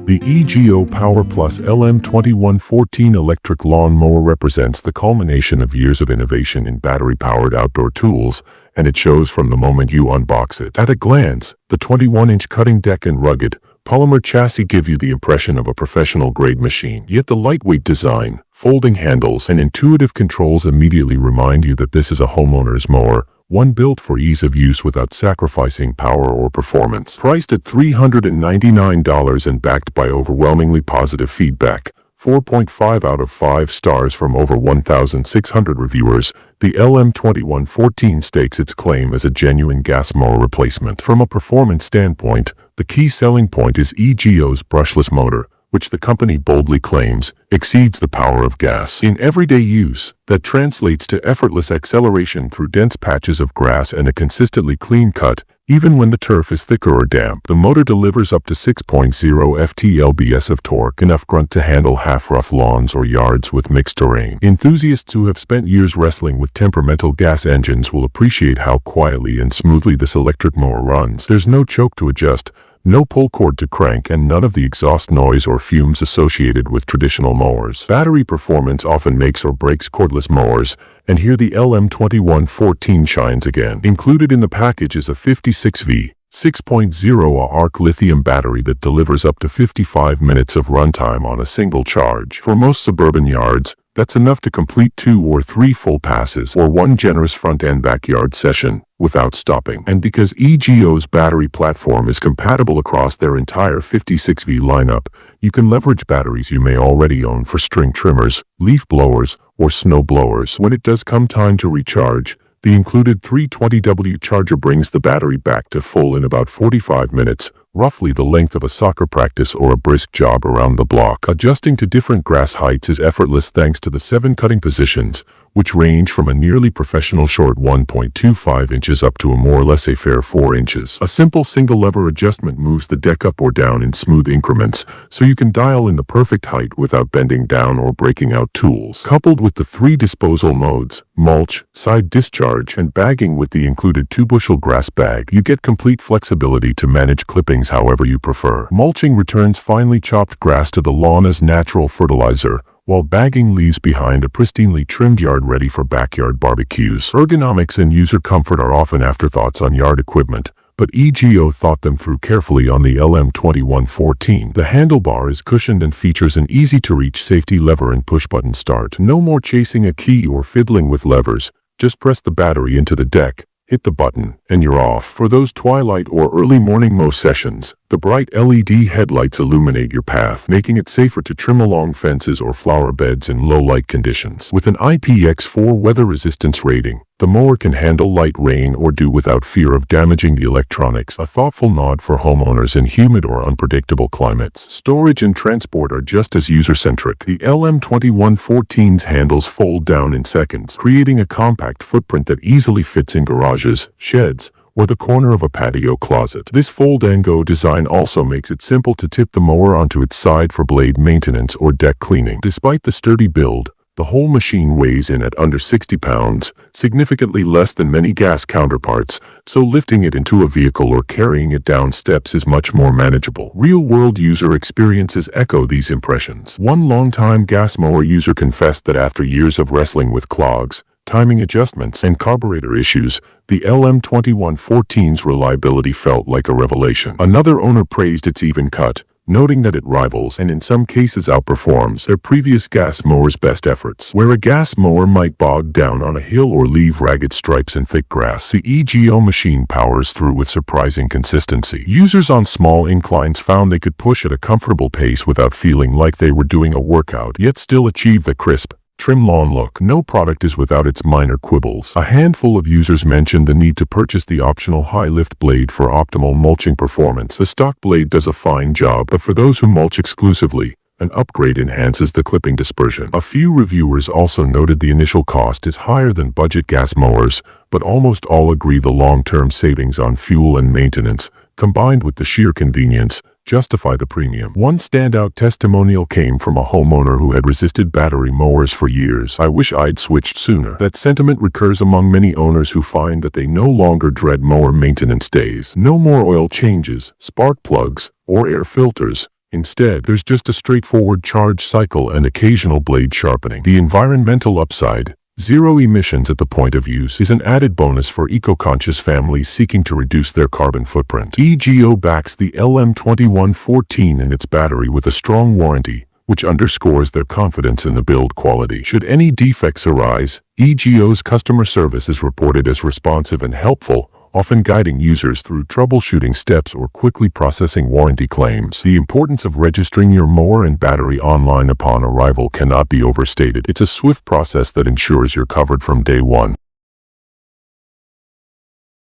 The EGO Power Plus LM2114 electric lawn mower represents the culmination of years of innovation in battery-powered outdoor tools, and it shows from the moment you unbox it. At a glance, the 21-inch cutting deck and rugged, polymer chassis give you the impression of a professional-grade machine. Yet the lightweight design, folding handles, and intuitive controls immediately remind you that this is a homeowner's mower, one built for ease of use without sacrificing power or performance. Priced at $399 and backed by overwhelmingly positive feedback, 4.5 out of 5 stars from over 1,600 reviewers, the LM2114 stakes its claim as a genuine gas mower replacement. From a performance standpoint, the key selling point is EGO's brushless motor, which the company boldly claims exceeds the power of gas. In everyday use, that translates to effortless acceleration through dense patches of grass and a consistently clean cut, even when the turf is thicker or damp. The motor delivers up to 6.0 ft-lbs of torque, enough grunt to handle half-rough lawns or yards with mixed terrain. Enthusiasts who have spent years wrestling with temperamental gas engines will appreciate how quietly and smoothly this electric mower runs. There's no choke to adjust, no pull cord to crank, and none of the exhaust noise or fumes associated with traditional mowers. Battery performance often makes or breaks cordless mowers, and here the LM2114 shines again. Included in the package is a 56V 6.0Ah arc lithium battery that delivers up to 55 minutes of runtime on a single charge. For most suburban yards, that's enough to complete 2 or 3 full passes or one generous front and backyard session without stopping. And because EGO's battery platform is compatible across their entire 56V lineup, you can leverage batteries you may already own for string trimmers, leaf blowers, or snow blowers. When it does come time to recharge, the included 320W charger brings the battery back to full in about 45 minutes, roughly the length of a soccer practice or a brisk jog around the block. Adjusting to different grass heights is effortless thanks to the 7 cutting positions, which range from a nearly professional short 1.25 inches up to a more or less a fair 4 inches. A simple single-lever adjustment moves the deck up or down in smooth increments, so you can dial in the perfect height without bending down or breaking out tools. Coupled with the 3 disposal modes, mulch, side discharge, and bagging with the included 2-bushel grass bag, you get complete flexibility to manage clippings however you prefer. Mulching returns finely chopped grass to the lawn as natural fertilizer, while bagging leaves behind a pristinely trimmed yard ready for backyard barbecues. Ergonomics and user comfort are often afterthoughts on yard equipment, but EGO thought them through carefully on the LM2114. The handlebar is cushioned and features an easy-to-reach safety lever and push-button start. No more chasing a key or fiddling with levers. Just press the battery into the deck, hit the button, and you're off. For those twilight or early morning mow sessions, the bright LED headlights illuminate your path, making it safer to trim along fences or flower beds in low-light conditions. With an IPX4 weather resistance rating, the mower can handle light rain or dew without fear of damaging the electronics, a thoughtful nod for homeowners in humid or unpredictable climates. Storage and transport are just as user-centric. The LM2114's handles fold down in seconds, creating a compact footprint that easily fits in garages, sheds, or the corner of a patio closet. This fold-and-go design also makes it simple to tip the mower onto its side for blade maintenance or deck cleaning. Despite the sturdy build, the whole machine weighs in at under 60 pounds, significantly less than many gas counterparts, so lifting it into a vehicle or carrying it down steps is much more manageable. Real-world user experiences echo these impressions. One longtime gas mower user confessed that after years of wrestling with clogs, timing adjustments, and carburetor issues, the LM2114's reliability felt like a revelation. Another owner praised its even cut, noting that it rivals and in some cases outperforms their previous gas mower's best efforts. Where a gas mower might bog down on a hill or leave ragged stripes in thick grass, the EGO machine powers through with surprising consistency. Users on small inclines found they could push at a comfortable pace without feeling like they were doing a workout, yet still achieve the crisp, trim lawn look. No product is without its minor quibbles. A handful of users mentioned the need to purchase the optional high-lift blade for optimal mulching performance. The stock blade does a fine job, but for those who mulch exclusively, an upgrade enhances the clipping dispersion. A few reviewers also noted the initial cost is higher than budget gas mowers, but almost all agree the long-term savings on fuel and maintenance, combined with the sheer convenience, justify the premium. One standout testimonial came from a homeowner who had resisted battery mowers for years. "I wish I'd switched sooner." That sentiment recurs among many owners who find that they no longer dread mower maintenance days. No more oil changes, spark plugs, or air filters. Instead, there's just a straightforward charge cycle and occasional blade sharpening. The environmental upside: zero emissions at the point of use, is an added bonus for eco-conscious families seeking to reduce their carbon footprint. EGO backs the LM2114 and its battery with a strong warranty, which underscores their confidence in the build quality. Should any defects arise, EGO's customer service is reported as responsive and helpful, often guiding users through troubleshooting steps or quickly processing warranty claims. The importance of registering your mower and battery online upon arrival cannot be overstated. It's a swift process that ensures you're covered from day one.